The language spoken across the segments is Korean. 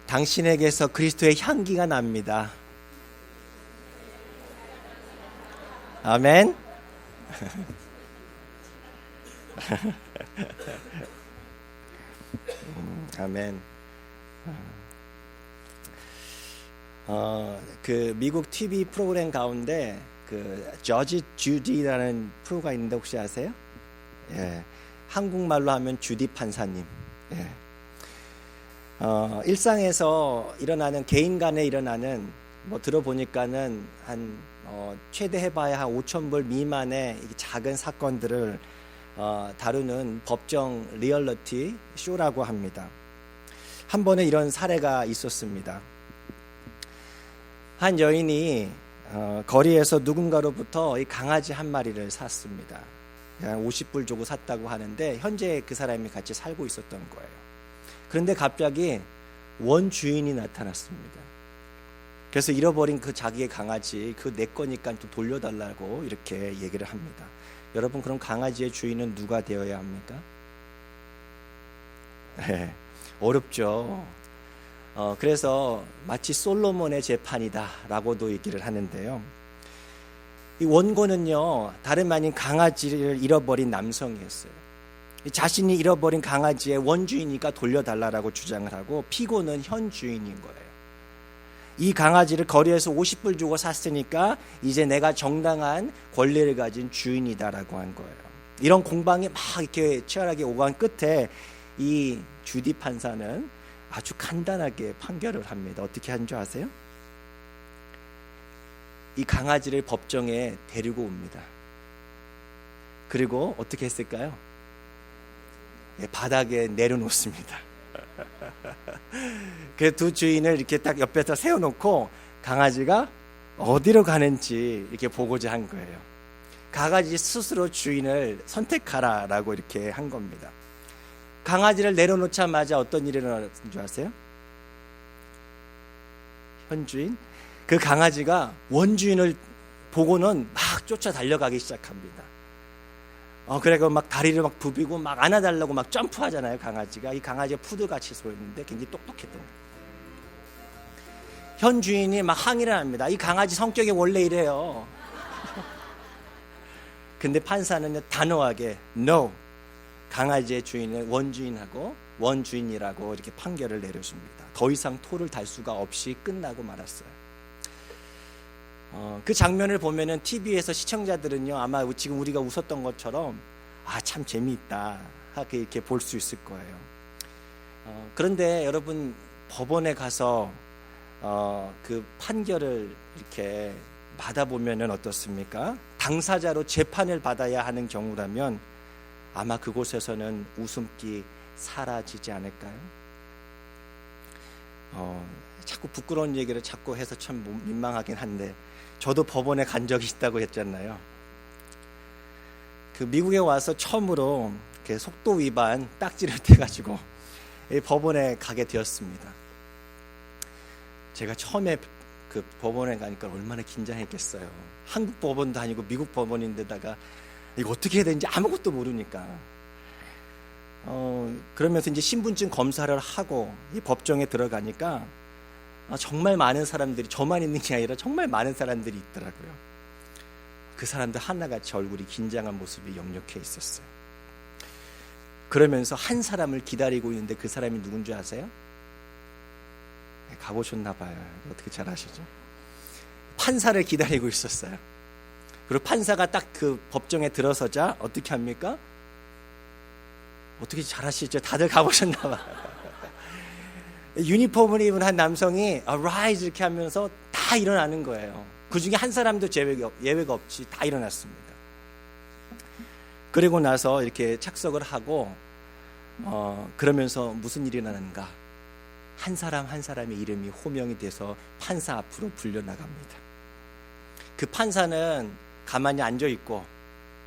당신에게서 그리스도의 향기가 납니다. 아멘. 아멘. 그 미국 TV 프로그램 가운데 그 저지 주디라는 프로가 있는데 혹시 아세요? 예. 한국말로 하면 주디 판사님. 예. 일상에서 일어나는 개인 간에 일어나는 뭐 들어보니까는 한 최대 해봐야 한 5,000불 미만의 작은 사건들을 다루는 법정 리얼리티 쇼라고 합니다. 한 번에 이런 사례가 있었습니다. 한 여인이 거리에서 누군가로부터 이 강아지 한 마리를 샀습니다. 한 50불 주고 샀다고 하는데 현재 그 사람이 같이 살고 있었던 거예요. 그런데 갑자기 원주인이 나타났습니다. 그래서 잃어버린 그 자기의 강아지, 그 내 거니까 또 돌려달라고 이렇게 얘기를 합니다. 여러분, 그럼 강아지의 주인은 누가 되어야 합니까? 네, 어렵죠. 그래서 마치 솔로몬의 재판이다라고도 얘기를 하는데요. 이 원고는요, 다름 아닌 강아지를 잃어버린 남성이었어요. 자신이 잃어버린 강아지의 원주인이니까 돌려달라고 주장을 하고, 피고는 현 주인인 거예요. 이 강아지를 거리에서 50불 주고 샀으니까 이제 내가 정당한 권리를 가진 주인이다라고 한 거예요. 이런 공방이 막 이렇게 치열하게 오간 끝에 이 주디 판사는 아주 간단하게 판결을 합니다. 어떻게 한 줄 아세요? 이 강아지를 법정에 데리고 옵니다. 그리고 어떻게 했을까요? 바닥에 내려놓습니다. 그 두 주인을 이렇게 딱 옆에서 세워놓고 강아지가 어디로 가는지 이렇게 보고자 한 거예요. 강아지 스스로 주인을 선택하라라고 이렇게 한 겁니다. 강아지를 내려놓자마자 어떤 일이 일어난 줄 아세요? 현주인? 그 강아지가 원주인을 보고는 막 쫓아 달려가기 시작합니다. 그래서 막 다리를 막 부비고 막 안아달라고 막 점프하잖아요, 강아지가. 이 강아지가 푸드같이 보였는데 굉장히 똑똑했던 거예요. 현 주인이 막 항의를 합니다. 이 강아지 성격이 원래 이래요. 근데 판사는 단호하게 No, 강아지의 주인을 원주인하고 원주인이라고 이렇게 판결을 내려줍니다. 더 이상 토를 달 수가 없이 끝나고 말았어요. 그 장면을 보면은 TV에서 시청자들은요, 아마 지금 우리가 웃었던 것처럼 참 재미있다 하게 이렇게 볼 수 있을 거예요. 그런데 여러분, 법원에 가서 그 판결을 이렇게 받아보면은 어떻습니까? 당사자로 재판을 받아야 하는 경우라면 아마 그곳에서는 웃음기 사라지지 않을까요? 자꾸 부끄러운 얘기를 자꾸 해서 참 민망하긴 한데, 저도 법원에 간 적이 있다고 했잖아요. 그 미국에 와서 처음으로 속도 위반 딱지를 떼가지고 법원에 가게 되었습니다. 제가 처음에 그 법원에 가니까 얼마나 긴장했겠어요. 한국 법원도 아니고 미국 법원인데다가 이거 어떻게 해야 되는지 아무것도 모르니까. 그러면서 이제 신분증 검사를 하고 이 법정에 들어가니까 정말 많은 사람들이, 저만 있는 게 아니라 정말 많은 사람들이 있더라고요. 그 사람들 하나같이 얼굴이 긴장한 모습이 역력해 있었어요. 그러면서 한 사람을 기다리고 있는데 그 사람이 누군지 아세요? 가보셨나 봐요. 어떻게 잘 아시죠? 판사를 기다리고 있었어요. 그리고 판사가 딱 그 법정에 들어서자 어떻게 합니까? 어떻게 잘 아시죠? 다들 가보셨나 봐요. 유니폼을 입은 한 남성이 Arise 이렇게 하면서 다 일어나는 거예요. 그 중에 한 사람도 예외가 없이 다 일어났습니다. 그리고 나서 이렇게 착석을 하고 그러면서 무슨 일이 일어나는가? 한 사람 한 사람의 이름이 호명이 돼서 판사 앞으로 불려나갑니다. 그 판사는 가만히 앉아있고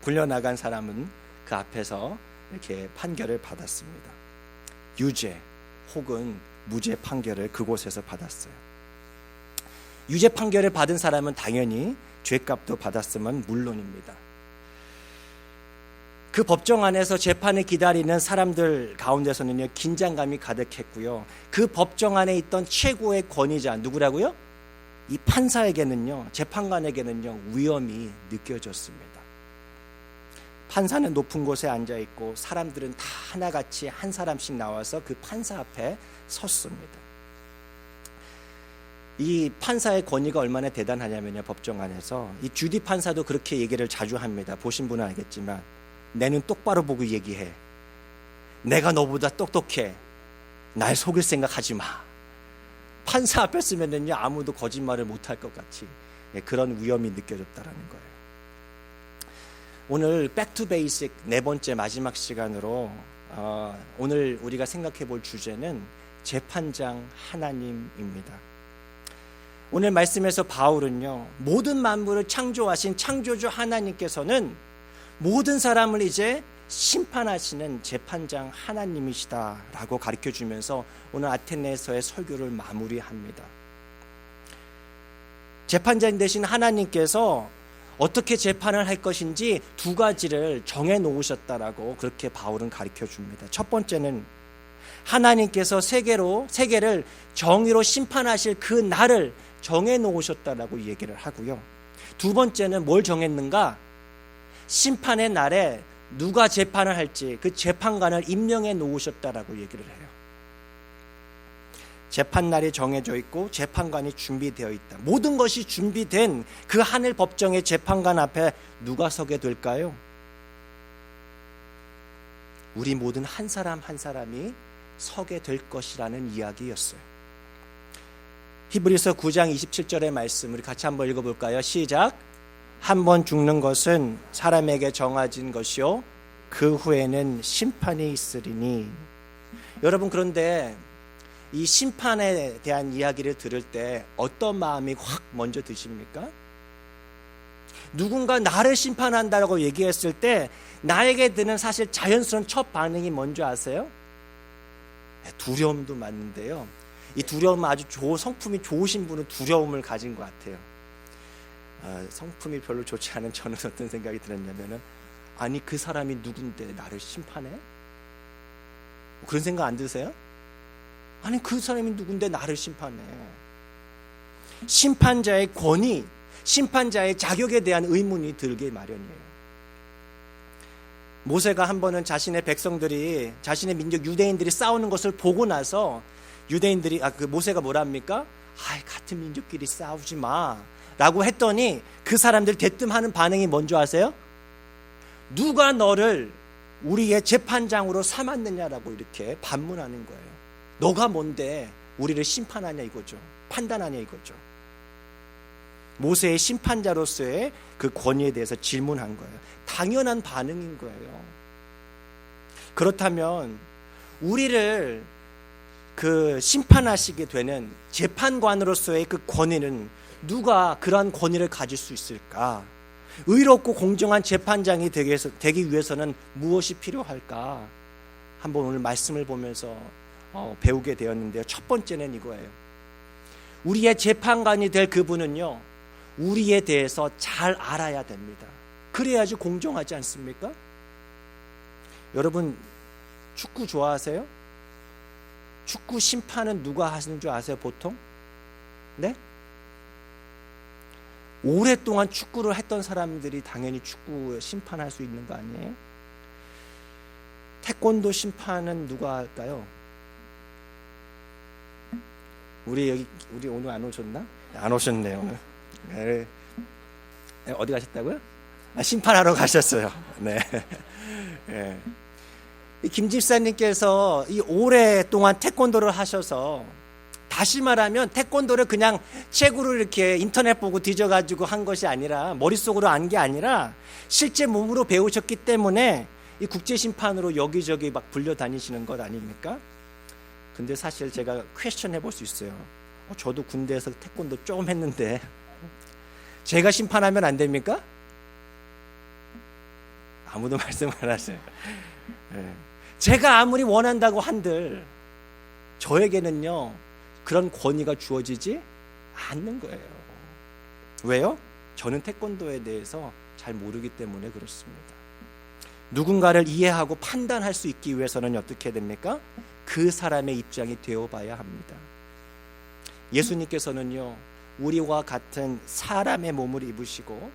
불려나간 사람은 그 앞에서 이렇게 판결을 받았습니다. 유죄 혹은 무죄 판결을 그곳에서 받았어요. 유죄 판결을 받은 사람은 당연히 죄값도 받았으면 물론입니다. 그 법정 안에서 재판을 기다리는 사람들 가운데서는요, 긴장감이 가득했고요. 그 법정 안에 있던 최고의 권위자 누구라고요? 이 판사에게는요, 재판관에게는요, 위험이 느껴졌습니다. 판사는 높은 곳에 앉아 있고 사람들은 다 하나같이 한 사람씩 나와서 그 판사 앞에 섰습니다. 이 판사의 권위가 얼마나 대단하냐면요, 법정 안에서 이 주디 판사도 그렇게 얘기를 자주 합니다. 보신 분은 알겠지만, 내는 똑바로 보고 얘기해. 내가 너보다 똑똑해. 날 속일 생각하지 마. 판사 앞에 쓰면은요, 아무도 거짓말을 못할 것 같이 그런 위험이 느껴졌다라는 거예요. 오늘 백투 베이식 네 번째 마지막 시간으로 오늘 우리가 생각해 볼 주제는 재판장 하나님입니다. 오늘 말씀에서 바울은요, 모든 만물을 창조하신 창조주 하나님께서는 모든 사람을 이제 심판하시는 재판장 하나님이시다라고 가르쳐주면서 오늘 아테네에서의 설교를 마무리합니다. 재판장 되신 하나님께서 어떻게 재판을 할 것인지 두 가지를 정해 놓으셨다라고 그렇게 바울은 가르쳐줍니다. 첫 번째는 하나님께서 세계를 정의로 심판하실 그 날을 정해 놓으셨다라고 얘기를 하고요. 두 번째는 뭘 정했는가? 심판의 날에 누가 재판을 할지 그 재판관을 임명해 놓으셨다라고 얘기를 해요. 재판날이 정해져 있고 재판관이 준비되어 있다. 모든 것이 준비된 그 하늘 법정의 재판관 앞에 누가 서게 될까요? 우리 모든 한 사람 한 사람이 서게 될 것이라는 이야기였어요. 히브리서 9장 27절의 말씀 우리 같이 한번 읽어볼까요? 시작. 한 번 죽는 것은 사람에게 정해진 것이요 그 후에는 심판이 있으리니. 여러분, 그런데 이 심판에 대한 이야기를 들을 때 어떤 마음이 확 먼저 드십니까? 누군가 나를 심판한다고 얘기했을 때 나에게 드는 사실 자연스러운 첫 반응이 뭔지 아세요? 두려움도 맞는데요, 이 두려움은 아주 성품이 좋으신 분은 두려움을 가진 것 같아요. 성품이 별로 좋지 않은 저는 어떤 생각이 들었냐면은, 아니 그 사람이 누군데 나를 심판해? 그런 생각 안 드세요? 아니 그 사람이 누군데 나를 심판해? 심판자의 권위, 심판자의 자격에 대한 의문이 들게 마련이에요. 모세가 한 번은 자신의 백성들이, 자신의 민족 유대인들이 싸우는 것을 보고 나서 유대인들이 모세가 뭐라 합니까? 같은 민족끼리 싸우지 마 라고 했더니 그 사람들 대뜸하는 반응이 뭔지 아세요? 누가 너를 우리의 재판장으로 삼았느냐라고 이렇게 반문하는 거예요. 너가 뭔데 우리를 심판하냐 이거죠. 판단하냐 이거죠. 모세의 심판자로서의 그 권위에 대해서 질문한 거예요. 당연한 반응인 거예요. 그렇다면 우리를 그 심판하시게 되는 재판관으로서의 그 권위는 누가 그러한 권위를 가질 수 있을까? 의롭고 공정한 재판장이 되기 위해서는 무엇이 필요할까? 한번 오늘 말씀을 보면서 배우게 되었는데요. 첫 번째는 이거예요. 우리의 재판관이 될 그분은요, 우리에 대해서 잘 알아야 됩니다. 그래야지 공정하지 않습니까? 여러분, 축구 좋아하세요? 축구 심판은 누가 하시는 줄 아세요, 보통? 네? 오랫동안 축구를 했던 사람들이 당연히 축구 심판할 수 있는 거 아니에요? 태권도 심판은 누가 할까요? 우리 오늘 안 오셨나? 안 오셨네요. 네. 어디 가셨다고요? 심판하러 가셨어요. 네. 네. 김 집사님께서 이 오랫동안 태권도를 하셔서, 다시 말하면 태권도를 그냥 책으로 이렇게 인터넷 보고 뒤져가지고 한 것이 아니라, 머릿속으로 안 게 아니라 실제 몸으로 배우셨기 때문에 이 국제심판으로 여기저기 막 불려다니시는 것 아닙니까? 근데 사실 제가 퀘스천 해볼 수 있어요. 저도 군대에서 태권도 조금 했는데 제가 심판하면 안 됩니까? 아무도 말씀 안 하세요. 네. 제가 아무리 원한다고 한들 저에게는요 그런 권위가 주어지지 않는 거예요. 왜요? 저는 태권도에 대해서 잘 모르기 때문에 그렇습니다. 누군가를 이해하고 판단할 수 있기 위해서는 어떻게 됩니까? 그 사람의 입장이 되어봐야 합니다. 예수님께서는요, 우리와 같은 사람의 몸을 입으시고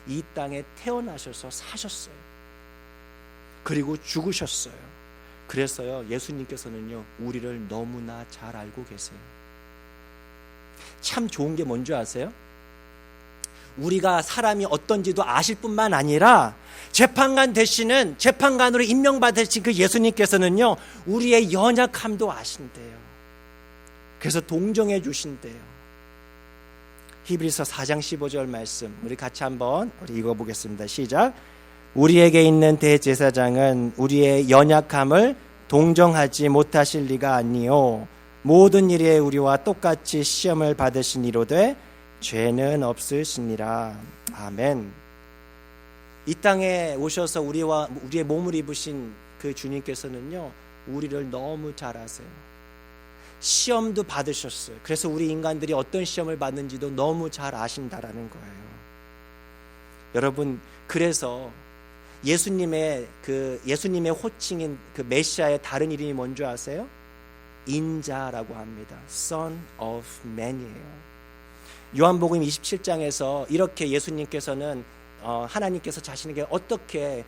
이 땅에 태어나셔서 사셨어요. 그리고 죽으셨어요. 그래서요, 예수님께서는요, 우리를 너무나 잘 알고 계세요. 참 좋은 게 뭔지 아세요? 우리가 사람이 어떤지도 아실 뿐만 아니라 재판관 되시는, 재판관으로 임명받으신 그 예수님께서는요, 우리의 연약함도 아신대요. 그래서 동정해 주신대요. 히브리서 4장 15절 말씀 우리 같이 한번 읽어보겠습니다. 시작. 우리에게 있는 대제사장은 우리의 연약함을 동정하지 못하실 리가 아니요 모든 일에 우리와 똑같이 시험을 받으시니로되 죄는 없으시니라. 아멘. 이 땅에 오셔서 우리의 몸을 입으신 그 주님께서는요, 우리를 너무 잘 아세요. 시험도 받으셨어요. 그래서 우리 인간들이 어떤 시험을 받는지도 너무 잘 아신다라는 거예요. 여러분, 그래서 예수님의 호칭인 그 메시아의 다른 이름이 뭔지 아세요? 인자라고 합니다. Son of Man이에요. 요한복음 27장에서 이렇게 예수님께서는 하나님께서 자신에게 어떻게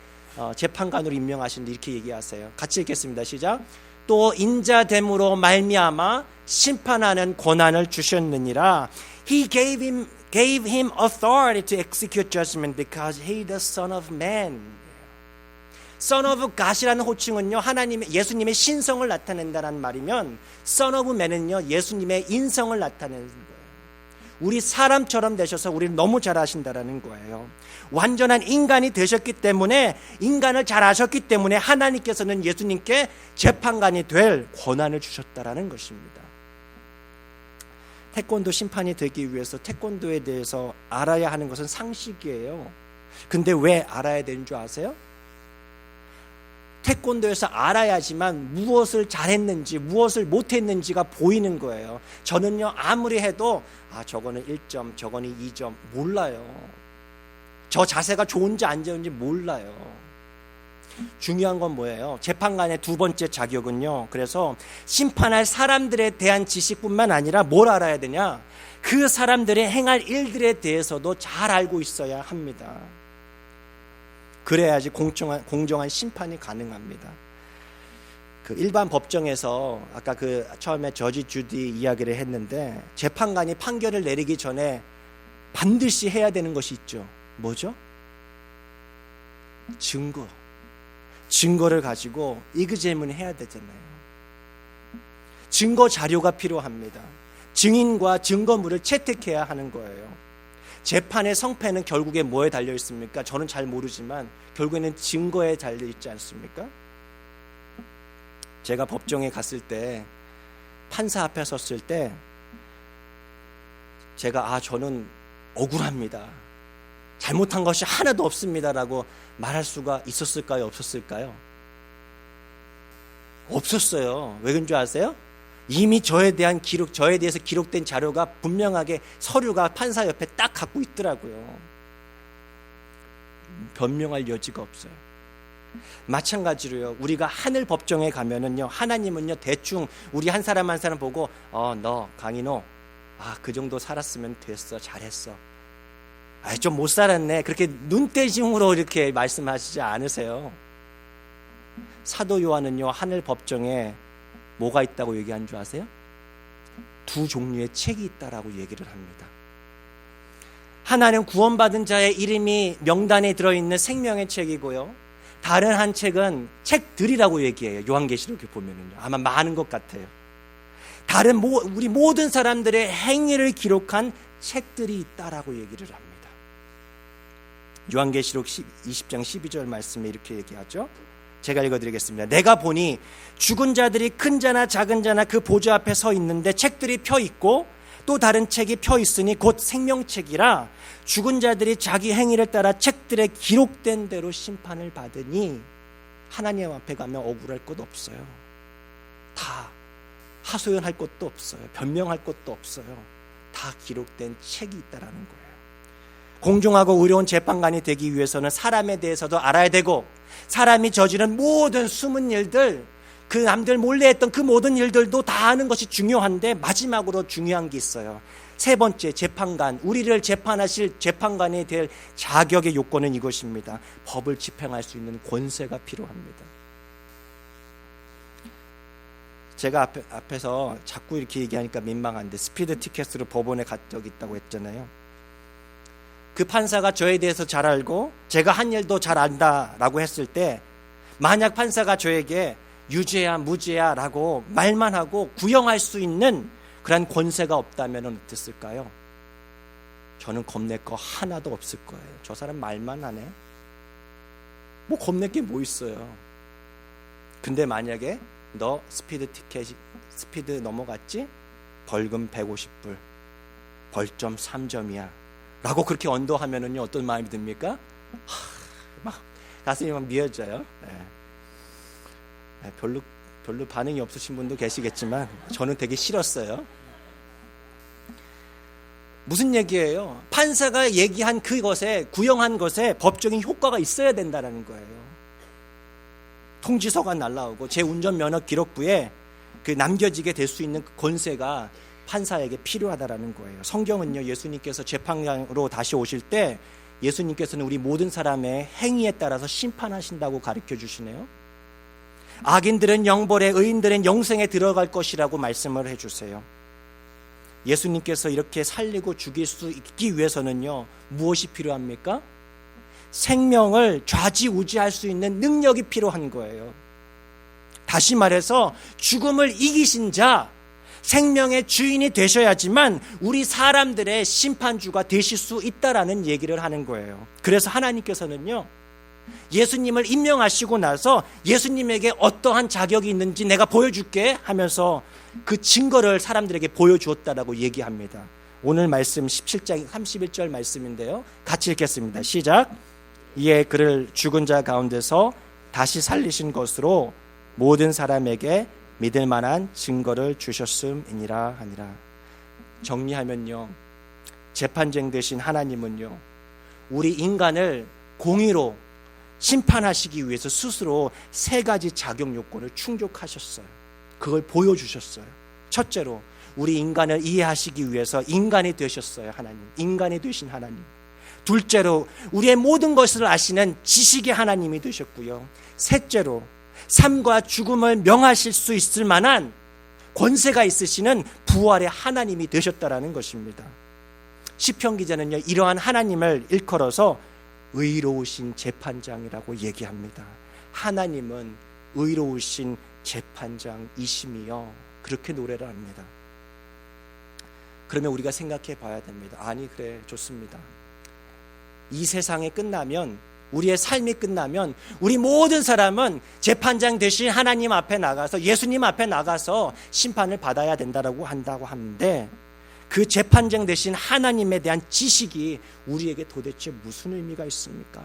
재판관으로 임명하시는지 이렇게 얘기하세요. 같이 읽겠습니다. 시작. 또 인자됨으로 말미암아 심판하는 권한을 주셨느니라. He gave him authority to execute judgment because he is the Son of Man. Son of God이라는 호칭은요, 예수님의 신성을 나타낸다는 말이면 Son of Man은요, 예수님의 인성을 나타내는 거예요. 우리 사람처럼 되셔서 우리를 너무 잘 아신다라는 거예요. 완전한 인간이 되셨기 때문에, 인간을 잘 아셨기 때문에 하나님께서는 예수님께 재판관이 될 권한을 주셨다라는 것입니다. 태권도 심판이 되기 위해서 태권도에 대해서 알아야 하는 것은 상식이에요. 근데 왜 알아야 되는 줄 아세요? 태권도에서 알아야지만 무엇을 잘했는지 무엇을 못했는지가 보이는 거예요. 저는요, 아무리 해도 저거는 1점, 저거는 2점 몰라요. 저 자세가 좋은지 안 좋은지 몰라요. 중요한 건 뭐예요? 재판관의 두 번째 자격은요, 그래서 심판할 사람들에 대한 지식뿐만 아니라 뭘 알아야 되냐? 그 사람들의 행할 일들에 대해서도 잘 알고 있어야 합니다. 그래야지 공정한 심판이 가능합니다. 그 일반 법정에서 아까 그 처음에 저지 주디 이야기를 했는데, 재판관이 판결을 내리기 전에 반드시 해야 되는 것이 있죠. 뭐죠? 증거를 가지고 이그제문을 해야 되잖아요. 증거 자료가 필요합니다. 증인과 증거물을 채택해야 하는 거예요. 재판의 성패는 결국에 뭐에 달려 있습니까? 저는 잘 모르지만 결국에는 증거에 달려 있지 않습니까? 제가 법정에 갔을 때, 판사 앞에 섰을 때 제가 저는 억울합니다, 잘못한 것이 하나도 없습니다라고 말할 수가 있었을까요? 없었을까요? 없었어요. 왜 그런 줄 아세요? 이미 저에 대해서 기록된 자료가 분명하게 서류가 판사 옆에 딱 갖고 있더라고요. 변명할 여지가 없어요. 마찬가지로요, 우리가 하늘 법정에 가면은요, 하나님은요, 대충 우리 한 사람 한 사람 보고 너 강인호 그 정도 살았으면 됐어, 잘했어, 좀 못 살았네, 그렇게 눈대중으로 이렇게 말씀하시지 않으세요. 사도 요한은요, 하늘 법정에 뭐가 있다고 얘기한 줄 아세요? 두 종류의 책이 있다라고 얘기를 합니다. 하나는 구원받은 자의 이름이 명단에 들어있는 생명의 책이고요, 다른 한 책은 책들이라고 얘기해요. 요한계시록에 보면은요, 아마 많은 것 같아요. 우리 모든 사람들의 행위를 기록한 책들이 있다라고 얘기를 합니다. 요한계시록 20장 12절 말씀에 이렇게 얘기하죠. 제가 읽어드리겠습니다. 내가 보니 죽은 자들이 큰 자나 작은 자나 그 보좌 앞에 서 있는데 책들이 펴 있고 또 다른 책이 펴 있으니 곧 생명책이라 죽은 자들이 자기 행위를 따라 책들에 기록된 대로 심판을 받으니, 하나님 앞에 가면 억울할 것 없어요. 다 하소연할 것도 없어요. 변명할 것도 없어요. 다 기록된 책이 있다라는 거예요. 공정하고 의로운 재판관이 되기 위해서는 사람에 대해서도 알아야 되고, 사람이 저지른 모든 숨은 일들, 그 남들 몰래 했던 그 모든 일들도 다 아는 것이 중요한데, 마지막으로 중요한 게 있어요. 세 번째, 재판관, 우리를 재판하실 재판관이 될 자격의 요건은 이것입니다. 법을 집행할 수 있는 권세가 필요합니다. 제가 앞에서 자꾸 이렇게 얘기하니까 민망한데, 스피드 티켓으로 법원에 간 적이 있다고 했잖아요. 그 판사가 저에 대해서 잘 알고 제가 한 일도 잘 안다라고 했을 때, 만약 판사가 저에게 유죄야 무죄야 라고 말만 하고 구형할 수 있는 그런 권세가 없다면 어땠을까요? 저는 겁낼 거 하나도 없을 거예요. 저 사람 말만 하네. 뭐 겁낼 게 뭐 있어요. 근데 만약에 너 스피드 넘어갔지? 벌금 150불, 벌점 3점이야 라고 그렇게 언도하면은요, 어떤 마음이 듭니까? 막 가슴이 막 미어져요. 별로 반응이 없으신 분도 계시겠지만 저는 되게 싫었어요. 무슨 얘기예요? 판사가 얘기한 그것에, 구형한 것에 법적인 효과가 있어야 된다는 거예요. 통지서가 날라오고 제 운전면허 기록부에 그 남겨지게 될 수 있는 그 권세가 판사에게 필요하다라는 거예요. 성경은요, 예수님께서 재판장으로 다시 오실 때 예수님께서는 우리 모든 사람의 행위에 따라서 심판하신다고 가르쳐 주시네요. 악인들은 영벌에, 의인들은 영생에 들어갈 것이라고 말씀을 해주세요. 예수님께서 이렇게 살리고 죽일 수 있기 위해서는요, 무엇이 필요합니까? 생명을 좌지우지할 수 있는 능력이 필요한 거예요. 다시 말해서 죽음을 이기신 자, 생명의 주인이 되셔야지만 우리 사람들의 심판주가 되실 수 있다라는 얘기를 하는 거예요. 그래서 하나님께서는요, 예수님을 임명하시고 나서 예수님에게 어떠한 자격이 있는지 내가 보여줄게 하면서 그 증거를 사람들에게 보여주었다라고 얘기합니다. 오늘 말씀 17장 31절 말씀인데요, 같이 읽겠습니다. 시작. 이에 그를 죽은 자 가운데서 다시 살리신 것으로 모든 사람에게 믿을 만한 증거를 주셨음이니라 하니라. 정리하면요, 재판장 되신 하나님은요, 우리 인간을 공의로 심판하시기 위해서 스스로 세 가지 자격 요건을 충족하셨어요. 그걸 보여주셨어요. 첫째로, 우리 인간을 이해하시기 위해서 인간이 되셨어요. 하나님, 인간이 되신 하나님. 둘째로, 우리의 모든 것을 아시는 지식의 하나님이 되셨고요. 셋째로, 삶과 죽음을 명하실 수 있을 만한 권세가 있으시는 부활의 하나님이 되셨다라는 것입니다. 시편 기자는요, 이러한 하나님을 일컬어서 의로우신 재판장이라고 얘기합니다. 하나님은 의로우신 재판장이심이요, 그렇게 노래를 합니다. 그러면 우리가 생각해 봐야 됩니다. 아니, 그래, 좋습니다. 이 세상이 끝나면, 우리의 삶이 끝나면 우리 모든 사람은 재판장 되신 하나님 앞에 나가서, 예수님 앞에 나가서 심판을 받아야 된다고 한다고 하는데, 그 재판장 되신 하나님에 대한 지식이 우리에게 도대체 무슨 의미가 있습니까?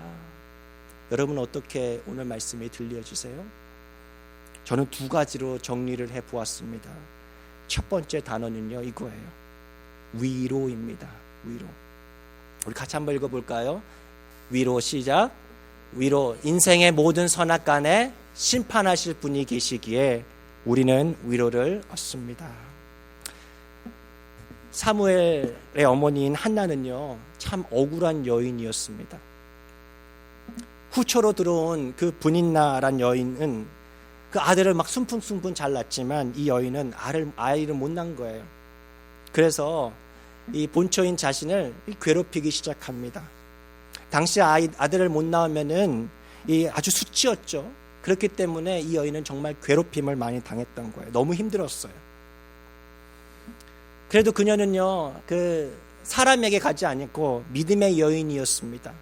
여러분, 어떻게 오늘 말씀이 들려지세요? 저는 두 가지로 정리를 해보았습니다. 첫 번째 단어는요, 이거예요. 위로입니다. 위로. 우리 같이 한번 읽어볼까요? 위로, 시작. 위로, 인생의 모든 선악간에 심판하실 분이 계시기에 우리는 위로를 얻습니다. 사무엘의 어머니인 한나는요, 참 억울한 여인이었습니다. 후초로 들어온 그 분인나란 여인은 그 아들을 막 순풍순풍 잘 낳지만 이 여인은 아이를 못 낳은 거예요. 그래서 이 본처인 자신을 괴롭히기 시작합니다. 당시 아들을 못 낳으면은 이 아주 수치였죠. 그렇기 때문에 이 여인은 정말 괴롭힘을 많이 당했던 거예요. 너무 힘들었어요. 그래도 그녀는요, 그 사람에게 가지 않고 믿음의 여인이었습니다.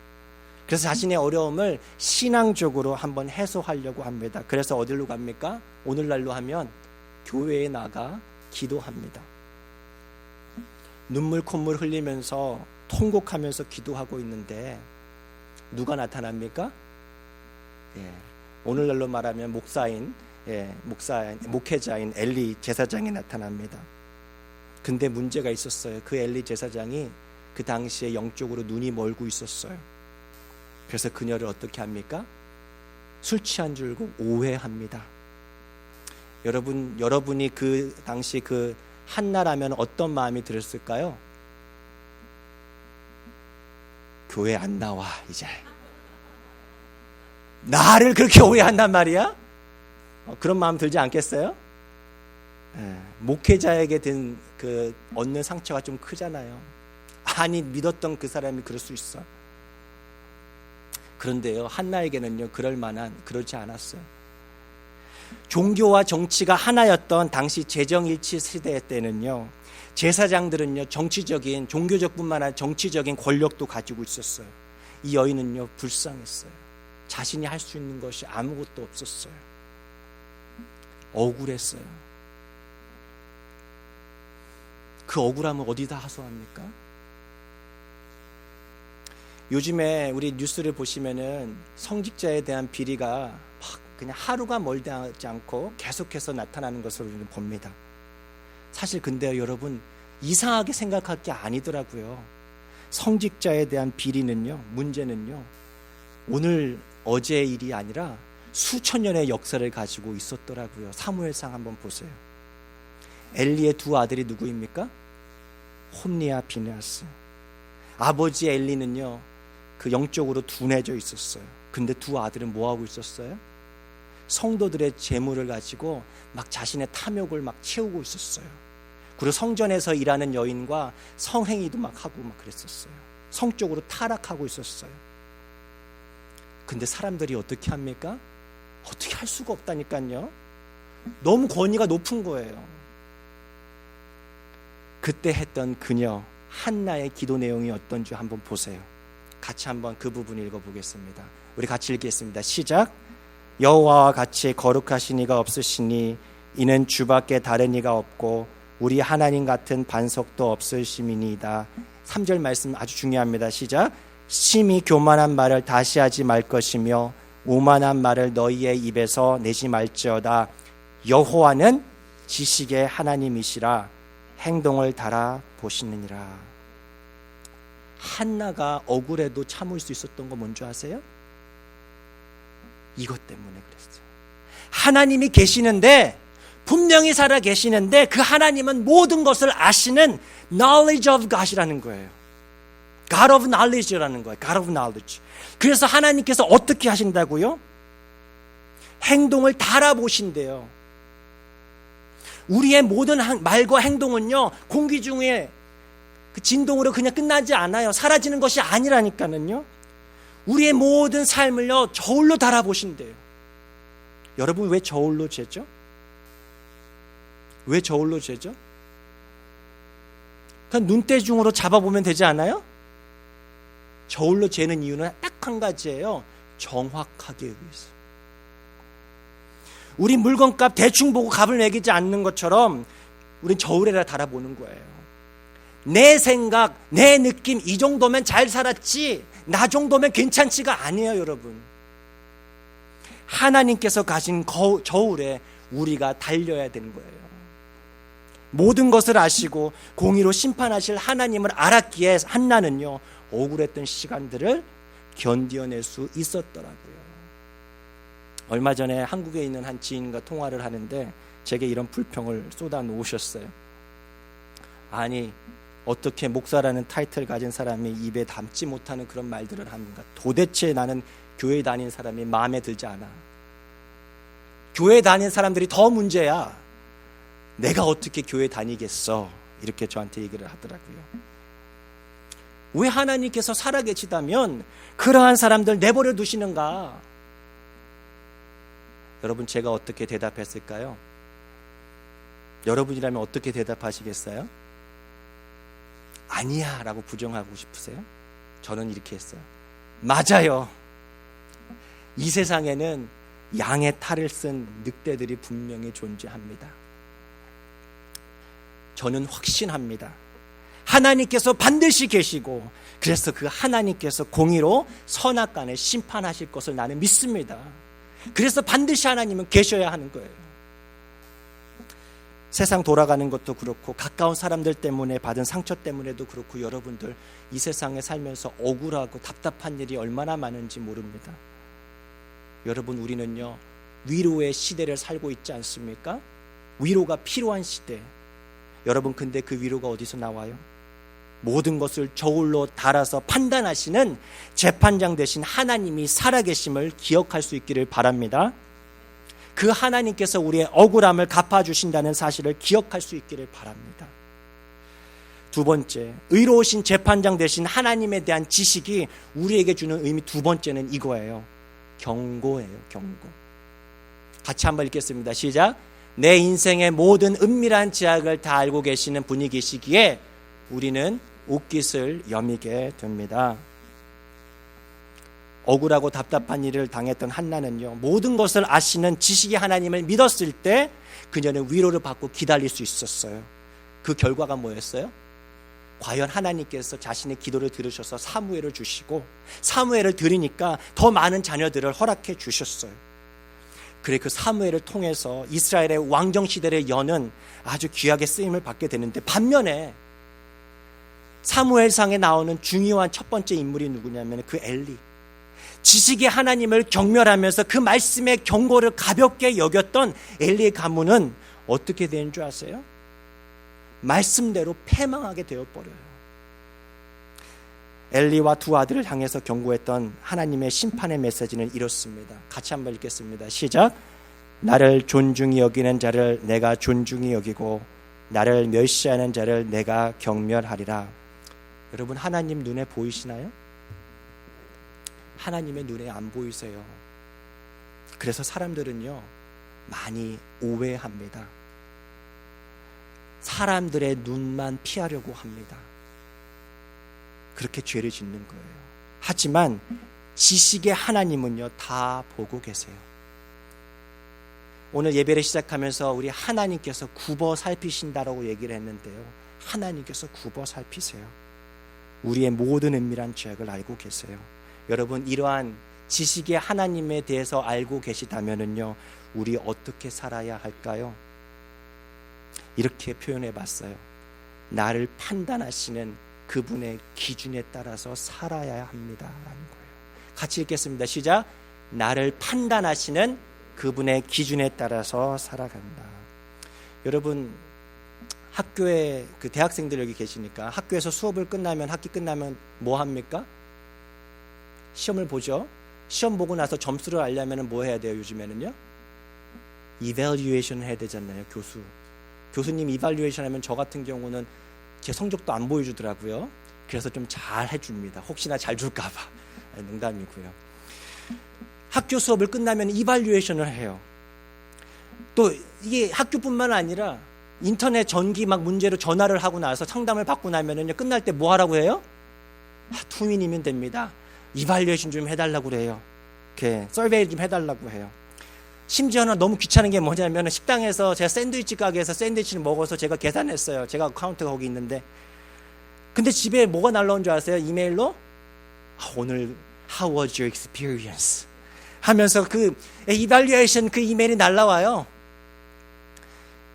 그래서 자신의 어려움을 신앙적으로 한번 해소하려고 합니다. 그래서 어디로 갑니까? 오늘날로 하면 교회에 나가 기도합니다. 눈물 콧물 흘리면서 통곡하면서 기도하고 있는데 누가 나타납니까? 오늘날로 말하면 목회자인 엘리 제사장이 나타납니다. 근데 문제가 있었어요. 그 엘리 제사장이 그 당시에 영적으로 눈이 멀고 있었어요. 그래서 그녀를 어떻게 합니까? 술 취한 줄 알고 오해합니다. 여러분이 그 당시 그 한나라면 어떤 마음이 들었을까요? 교회 안 나와 이제. 나를 그렇게 오해한단 말이야? 그런 마음 들지 않겠어요? 목회자에게 든 그 얻는 상처가 좀 크잖아요. 아니 믿었던 그 사람이 그럴 수 있어. 그런데요, 한나에게는요 그러지 않았어요. 종교와 정치가 하나였던 당시 재정일치 시대 때는요, 제사장들은요 정치적인, 종교적뿐만 아니라 정치적인 권력도 가지고 있었어요. 이 여인은요 불쌍했어요. 자신이 할 수 있는 것이 아무것도 없었어요. 억울했어요. 그 억울함을 어디다 하소합니까? 요즘에 우리 뉴스를 보시면은 성직자에 대한 비리가 막 그냥 하루가 멀지 않고 계속해서 나타나는 것을 우리는 봅니다. 사실 근데요, 여러분, 이상하게 생각할 게 아니더라고요. 성직자에 대한 비리는요, 문제는요, 오늘 어제의 일이 아니라 수천 년의 역사를 가지고 있었더라고요. 사무엘상 한번 보세요. 엘리의 두 아들이 누구입니까? 홈리와 비느하스. 아버지 엘리는요 그 영적으로 둔해져 있었어요. 근데 두 아들은 뭐 하고 있었어요? 성도들의 재물을 가지고 막 자신의 탐욕을 막 채우고 있었어요. 그리고 성전에서 일하는 여인과 성행위도 막 하고 막 그랬었어요. 성적으로 타락하고 있었어요. 근데 사람들이 어떻게 합니까? 어떻게 할 수가 없다니까요. 너무 권위가 높은 거예요. 그때 했던 그녀 한나의 기도 내용이 어떤지 한번 보세요. 같이 한번 그 부분 읽어보겠습니다. 우리 같이 읽겠습니다. 시작. 여호와와 같이 거룩하신 이가 없으시니 이는 주밖에 다른 이가 없고 우리 하나님 같은 반석도 없으심이니이다. 3절 말씀 아주 중요합니다. 시작. 심히 교만한 말을 다시 하지 말 것이며 오만한 말을 너희의 입에서 내지 말지어다. 여호와는 지식의 하나님이시라. 행동을 달아보시느니라. 한나가 억울해도 참을 수 있었던 거 뭔지 아세요? 이것 때문에 그랬어요. 하나님이 계시는데, 분명히 살아 계시는데 그 하나님은 모든 것을 아시는 knowledge of God이라는 거예요. God of knowledge라는 거예요. God of knowledge. 그래서 하나님께서 어떻게 하신다고요? 행동을 달아보신대요. 우리의 모든 말과 행동은요, 공기 중에 그 진동으로 그냥 끝나지 않아요. 사라지는 것이 아니라니까는요. 우리의 모든 삶을요, 저울로 달아보신대요. 여러분, 왜 저울로 재죠? 왜 저울로 재죠? 그냥 눈대중으로 잡아보면 되지 않아요? 저울로 재는 이유는 딱 한 가지예요. 정확하게 위해서. 우리 물건값 대충 보고 값을 매기지 않는 것처럼 우린 저울에다 달아보는 거예요. 내 생각, 내 느낌 이 정도면 잘 살았지, 나 정도면 괜찮지가 아니에요, 여러분. 하나님께서 가신 저울에 우리가 달려야 되는 거예요. 모든 것을 아시고 공의로 심판하실 하나님을 알았기에 한나는요, 억울했던 시간들을 견뎌낼 수 있었더라고요. 얼마 전에 한국에 있는 한 지인과 통화를 하는데 제게 이런 불평을 쏟아 놓으셨어요. 아니, 어떻게 목사라는 타이틀 가진 사람이 입에 담지 못하는 그런 말들을 하는가. 도대체 나는 교회 다닌 사람이 마음에 들지 않아. 교회 다닌 사람들이 더 문제야. 내가 어떻게 교회 다니겠어. 이렇게 저한테 얘기를 하더라고요. 왜 하나님께서 살아계시다면 그러한 사람들 내버려 두시는가? 여러분, 제가 어떻게 대답했을까요? 여러분이라면 어떻게 대답하시겠어요? 아니야 라고 부정하고 싶으세요? 저는 이렇게 했어요. 맞아요. 이 세상에는 양의 탈을 쓴 늑대들이 분명히 존재합니다. 저는 확신합니다. 하나님께서 반드시 계시고, 그래서 그 하나님께서 공의로 선악간에 심판하실 것을 나는 믿습니다. 그래서 반드시 하나님은 계셔야 하는 거예요. 세상 돌아가는 것도 그렇고 가까운 사람들 때문에 받은 상처 때문에도 그렇고 여러분들 이 세상에 살면서 억울하고 답답한 일이 얼마나 많은지 모릅니다. 여러분 우리는요 위로의 시대를 살고 있지 않습니까? 위로가 필요한 시대. 여러분 근데 그 위로가 어디서 나와요? 모든 것을 저울로 달아서 판단하시는 재판장 되신 하나님이 살아계심을 기억할 수 있기를 바랍니다. 그 하나님께서 우리의 억울함을 갚아주신다는 사실을 기억할 수 있기를 바랍니다. 두 번째, 의로우신 재판장 되신 하나님에 대한 지식이 우리에게 주는 의미 두 번째는 이거예요. 경고예요. 경고. 같이 한번 읽겠습니다. 시작. 내 인생의 모든 은밀한 제약을 다 알고 계시는 분이 계시기에 우리는 옷깃을 여미게 됩니다. 억울하고 답답한 일을 당했던 한나는요 모든 것을 아시는 지식의 하나님을 믿었을 때 그녀는 위로를 받고 기다릴 수 있었어요. 그 결과가 뭐였어요? 과연 하나님께서 자신의 기도를 들으셔서 사무엘을 주시고 사무엘을 들으니까 더 많은 자녀들을 허락해 주셨어요. 그래 그 사무엘을 통해서 이스라엘의 왕정 시대를 여는 아주 귀하게 쓰임을 받게 되는데 반면에 사무엘상에 나오는 중요한 첫 번째 인물이 누구냐면 그 엘리. 지식의 하나님을 경멸하면서 그 말씀의 경고를 가볍게 여겼던 엘리의 가문은 어떻게 된 줄 아세요? 말씀대로 패망하게 되어버려요. 엘리와 두 아들을 향해서 경고했던 하나님의 심판의 메시지는 이렇습니다. 같이 한번 읽겠습니다. 시작. 나를 존중히 여기는 자를 내가 존중히 여기고 나를 멸시하는 자를 내가 경멸하리라. 여러분 하나님 눈에 보이시나요? 하나님의 눈에 안 보이세요. 그래서 사람들은요 많이 오해합니다. 사람들의 눈만 피하려고 합니다. 그렇게 죄를 짓는 거예요. 하지만 지식의 하나님은요 다 보고 계세요. 오늘 예배를 시작하면서 우리 하나님께서 굽어 살피신다라고 얘기를 했는데요, 하나님께서 굽어 살피세요. 우리의 모든 은밀한 죄악을 알고 계세요. 여러분 이러한 지식의 하나님에 대해서 알고 계시다면은요 우리 어떻게 살아야 할까요? 이렇게 표현해 봤어요. 나를 판단하시는 그분의 기준에 따라서 살아야 합니다 라는 거예요. 같이 읽겠습니다. 시작. 나를 판단하시는 그분의 기준에 따라서 살아간다. 여러분 학교에 그 대학생들 여기 계시니까 학교에서 수업을 끝나면 학기 끝나면 뭐 합니까? 시험을 보죠. 시험 보고 나서 점수를 알려면 뭐 해야 돼요? 요즘에는요 이밸류에이션 해야 되잖아요. 교수님 이밸류에이션 하면 저 같은 경우는 제 성적도 안 보여주더라고요. 그래서 좀 잘 해줍니다. 혹시나 잘 줄까 봐. 농담이고요. 학교 수업을 끝나면 이밸류에이션을 해요. 또 이게 학교뿐만 아니라 인터넷 전기 막 문제로 전화를 하고 나서 상담을 받고 나면은요 끝날 때 뭐 하라고 해요? 투민이면 됩니다. 이발리에이션 좀 해달라고 그래요. 이렇게 서베이 좀 해달라고 해요. 심지어는 너무 귀찮은 게 뭐냐면 식당에서 제가 샌드위치 가게에서 샌드위치를 먹어서 제가 계산했어요. 제가 카운터가 거기 있는데 근데 집에 뭐가 날라온 줄 아세요? 이메일로 오늘 How was your experience? 하면서 그 이발리에이션 그 이메일이 날라와요.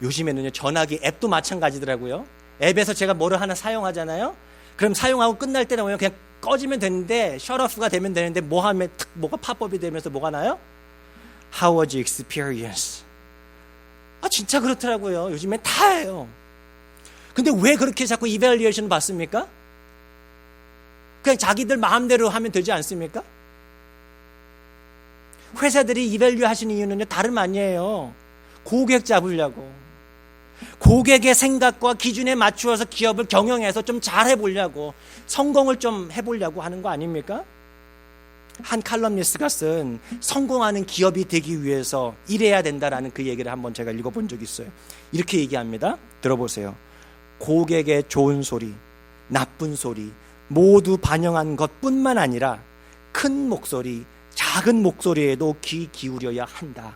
요즘에는요 전화기 앱도 마찬가지더라고요. 앱에서 제가 뭐를 하나 사용하잖아요. 그럼 사용하고 끝날 때는 그냥 꺼지면 되는데 셧오프가 되면 되는데 뭐 하면 탁 뭐가 팝업이 되면서 뭐가 나요? How was your experience? 진짜 그렇더라고요. 요즘엔 다 해요. 근데 왜 그렇게 자꾸 이밸리에이션 받습니까? 그냥 자기들 마음대로 하면 되지 않습니까? 회사들이 이밸류 하시는 이유는요 다름 아니에요. 고객 잡으려고, 고객의 생각과 기준에 맞추어서 기업을 경영해서 좀 잘 해보려고, 성공을 좀 해보려고 하는 거 아닙니까? 한 칼럼니스트가 쓴 성공하는 기업이 되기 위해서 이래야 된다라는 그 얘기를 한번 제가 읽어본 적이 있어요. 이렇게 얘기합니다. 들어보세요. 고객의 좋은 소리, 나쁜 소리 모두 반영한 것뿐만 아니라 큰 목소리, 작은 목소리에도 귀 기울여야 한다.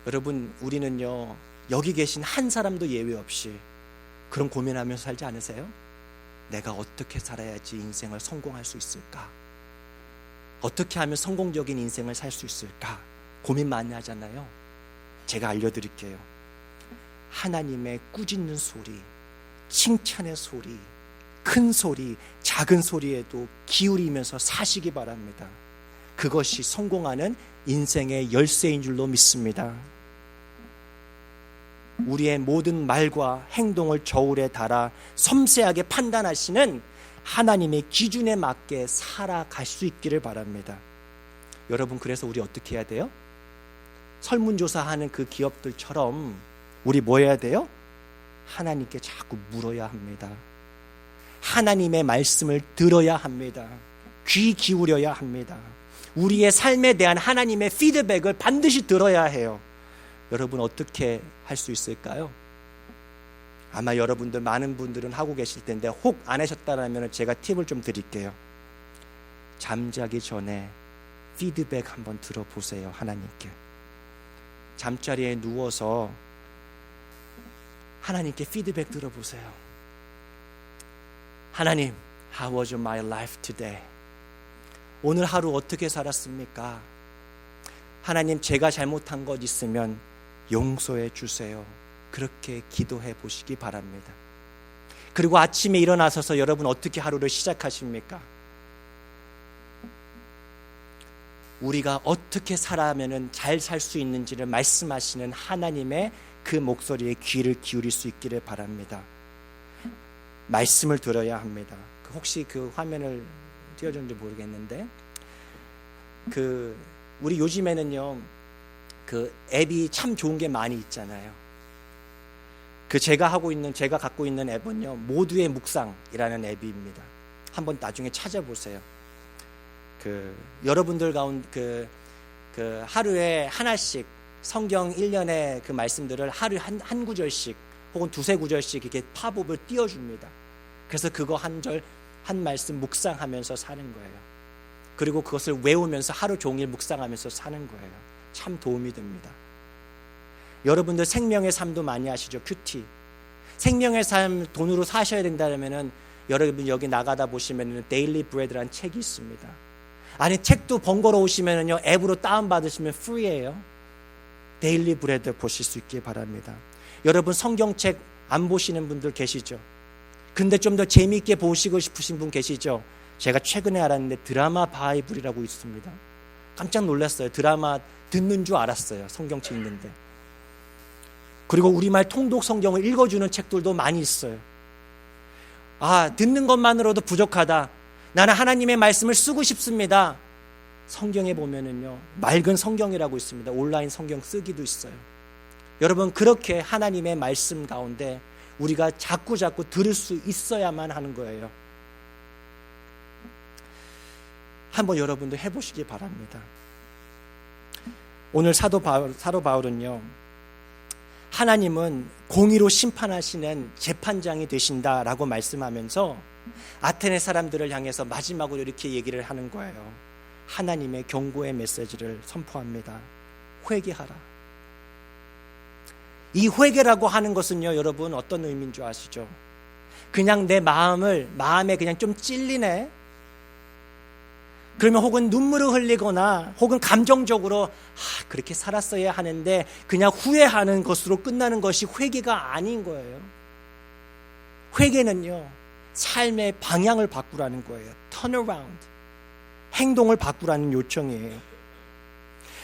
여러분 우리는요 여기 계신 한 사람도 예외 없이 그런 고민하면서 살지 않으세요? 내가 어떻게 살아야지 인생을 성공할 수 있을까? 어떻게 하면 성공적인 인생을 살 수 있을까? 고민 많이 하잖아요. 제가 알려드릴게요. 하나님의 꾸짖는 소리, 칭찬의 소리, 큰 소리, 작은 소리에도 기울이면서 사시기 바랍니다. 그것이 성공하는 인생의 열쇠인 줄로 믿습니다. 우리의 모든 말과 행동을 저울에 달아 섬세하게 판단하시는 하나님의 기준에 맞게 살아갈 수 있기를 바랍니다. 여러분, 그래서 우리 어떻게 해야 돼요? 설문조사하는 그 기업들처럼 우리 뭐 해야 돼요? 하나님께 자꾸 물어야 합니다. 하나님의 말씀을 들어야 합니다. 귀 기울여야 합니다. 우리의 삶에 대한 하나님의 피드백을 반드시 들어야 해요. 여러분, 어떻게 할 수 있을까요? 아마 여러분들 많은 분들은 하고 계실 텐데 혹 안 하셨다면 제가 팁을 좀 드릴게요. 잠자기 전에 피드백 한번 들어보세요. 하나님께. 잠자리에 누워서 하나님께 피드백 들어보세요. 하나님, how was my life today? 오늘 하루 어떻게 살았습니까? 하나님, 제가 잘못한 것 있으면 용서해 주세요. 그렇게 기도해 보시기 바랍니다. 그리고 아침에 일어나셔서 여러분 어떻게 하루를 시작하십니까? 우리가 어떻게 살아가면 잘 살 수 있는지를 말씀하시는 하나님의 그 목소리에 귀를 기울일 수 있기를 바랍니다. 말씀을 들어야 합니다. 혹시 그 화면을 띄워줬는지 모르겠는데, 우리 요즘에는요, 그 앱이 참 좋은 게 많이 있잖아요. 제가 갖고 있는 앱은요, 모두의 묵상이라는 앱입니다. 한번 나중에 찾아보세요. 여러분들 가운데 하루에 하나씩 성경 1년의 그 말씀들을 하루에 한 구절씩 혹은 두세 구절씩 이렇게 팝업을 띄워줍니다. 그래서 그거 한 말씀 묵상하면서 사는 거예요. 그리고 그것을 외우면서 하루 종일 묵상하면서 사는 거예요. 참 도움이 됩니다. 여러분들 생명의 삶도 많이 아시죠? 큐티. 생명의 삶 돈으로 사셔야 된다면은 여러분 여기 나가다 보시면은 데일리 브레드라는 책이 있습니다. 아니, 책도 번거로우시면은요, 앱으로 다운받으시면 프리예요. 데일리 브레드 보실 수 있길 바랍니다. 여러분, 성경책 안 보시는 분들 계시죠? 근데 좀 더 재미있게 보시고 싶으신 분 계시죠? 제가 최근에 알았는데 드라마 바이블이라고 있습니다. 깜짝 놀랐어요. 드라마 듣는 줄 알았어요. 성경책 읽는데. 그리고 우리말 통독 성경을 읽어주는 책들도 많이 있어요. 듣는 것만으로도 부족하다. 나는 하나님의 말씀을 쓰고 싶습니다. 성경에 보면은요, 맑은 성경이라고 있습니다. 온라인 성경 쓰기도 있어요. 여러분, 그렇게 하나님의 말씀 가운데 우리가 자꾸 들을 수 있어야만 하는 거예요. 한번 여러분도 해보시기 바랍니다. 오늘 사도 바울은요, 하나님은 공의로 심판하시는 재판장이 되신다라고 말씀하면서 아테네 사람들을 향해서 마지막으로 이렇게 얘기를 하는 거예요. 하나님의 경고의 메시지를 선포합니다. 회개하라. 이 회개라고 하는 것은요, 여러분 어떤 의미인 줄 아시죠? 그냥 내 마음에 그냥 좀 찔리네. 그러면 혹은 눈물을 흘리거나 혹은 감정적으로 그렇게 살았어야 하는데 그냥 후회하는 것으로 끝나는 것이 회개가 아닌 거예요. 회개는요, 삶의 방향을 바꾸라는 거예요. turn around. 행동을 바꾸라는 요청이에요.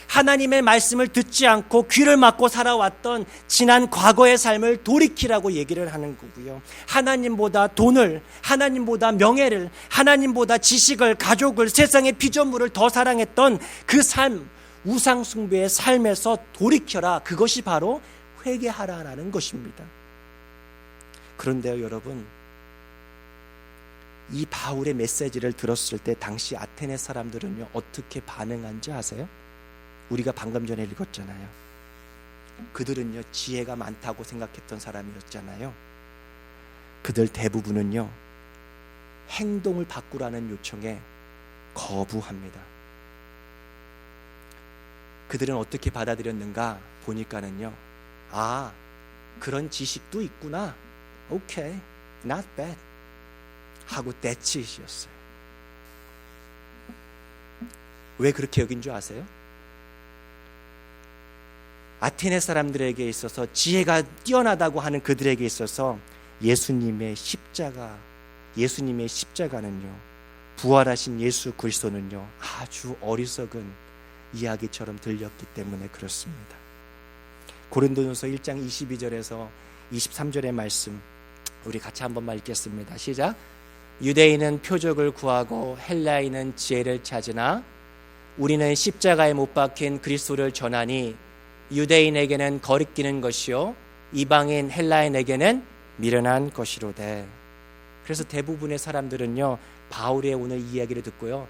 하나님의 말씀을 듣지 않고 귀를 막고 살아왔던 지난 과거의 삶을 돌이키라고 얘기를 하는 거고요. 하나님보다 돈을, 하나님보다 명예를, 하나님보다 지식을, 가족을, 세상의 피조물을 더 사랑했던 그 삶, 우상숭배의 삶에서 돌이켜라. 그것이 바로 회개하라라는 것입니다. 그런데요, 여러분, 이 바울의 메시지를 들었을 때 당시 아테네 사람들은요, 어떻게 반응한지 아세요? 우리가 방금 전에 읽었잖아요. 그들은요, 지혜가 많다고 생각했던 사람이었잖아요. 그들 대부분은요, 행동을 바꾸라는 요청에 거부합니다. 그들은 어떻게 받아들였는가 보니까는요, 그런 지식도 있구나. 오케이, not bad 하고 that's it이었어요. 왜 그렇게 여긴 줄 아세요? 아테네 사람들에게 있어서 지혜가 뛰어나다고 하는 그들에게 있어서 예수님의 십자가는요, 부활하신 예수 그리스도는요, 아주 어리석은 이야기처럼 들렸기 때문에 그렇습니다. 고린도전서 1장 22절에서 23절의 말씀 우리 같이 한 번만 읽겠습니다. 시작. 유대인은 표적을 구하고 헬라인은 지혜를 찾으나 우리는 십자가에 못 박힌 그리스도를 전하니 유대인에게는 거리끼는 것이요 이방인 헬라인에게는 미련한 것이로되. 그래서 대부분의 사람들은요, 바울의 오늘 이야기를 듣고요,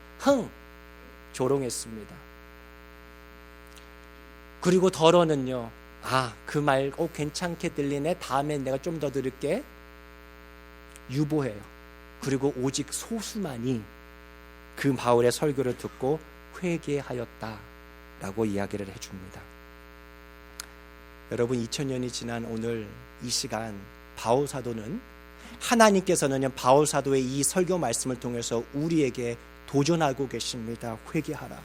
조롱했습니다. 그리고 더러는요, 그 말 괜찮게 들리네, 다음엔 내가 좀 더 들을게, 유보해요. 그리고 오직 소수만이 그 바울의 설교를 듣고 회개하였다라고 이야기를 해줍니다. 여러분, 2000년이 지난 오늘 이 시간 바울 사도는, 하나님께서는 바울 사도의 이 설교 말씀을 통해서 우리에게 도전하고 계십니다. 회개하라.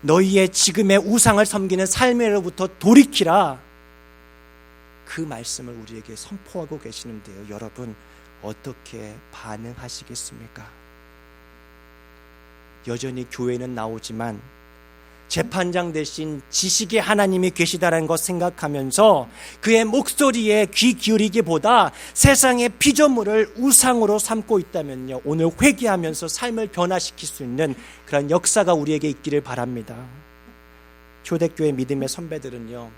너희의 지금의 우상을 섬기는 삶으로부터 돌이키라. 그 말씀을 우리에게 선포하고 계시는데요, 여러분 어떻게 반응하시겠습니까? 여전히 교회는 나오지만 재판장 대신 지식의 하나님이 계시다는 것 생각하면서 그의 목소리에 귀 기울이기보다 세상의 피조물을 우상으로 삼고 있다면요, 오늘 회개하면서 삶을 변화시킬 수 있는 그런 역사가 우리에게 있기를 바랍니다. 초대교회 믿음의 선배들은요,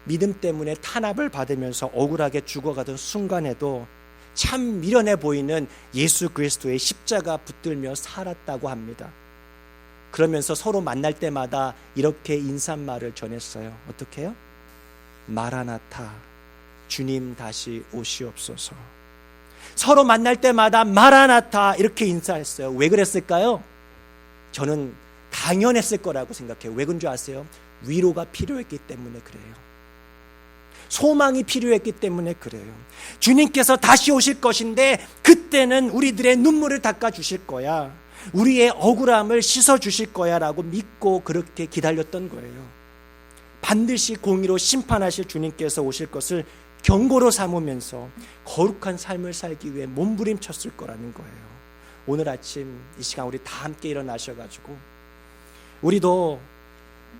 믿음 때문에 탄압을 받으면서 억울하게 죽어가던 순간에도 참 미련해 보이는 예수 그리스도의 십자가 붙들며 살았다고 합니다. 그러면서 서로 만날 때마다 이렇게 인사말을 전했어요. 어떻게 해요? 마라나타, 주님 다시 오시옵소서. 서로 만날 때마다 마라나타 이렇게 인사했어요. 왜 그랬을까요? 저는 당연했을 거라고 생각해요. 왜 그런 줄 아세요? 위로가 필요했기 때문에 그래요. 소망이 필요했기 때문에 그래요. 주님께서 다시 오실 것인데 그때는 우리들의 눈물을 닦아주실 거야, 우리의 억울함을 씻어주실 거야 라고 믿고 그렇게 기다렸던 거예요. 반드시 공의로 심판하실 주님께서 오실 것을 경고로 삼으면서 거룩한 삶을 살기 위해 몸부림쳤을 거라는 거예요. 오늘 아침 이 시간 우리 다 함께 일어나셔가지고 우리도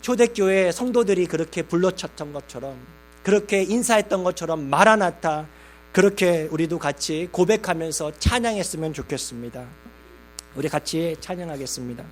초대교회 성도들이 그렇게 불러쳤던 것처럼, 그렇게 인사했던 것처럼 마라나타, 그렇게 우리도 같이 고백하면서 찬양했으면 좋겠습니다. 우리 같이 찬양하겠습니다.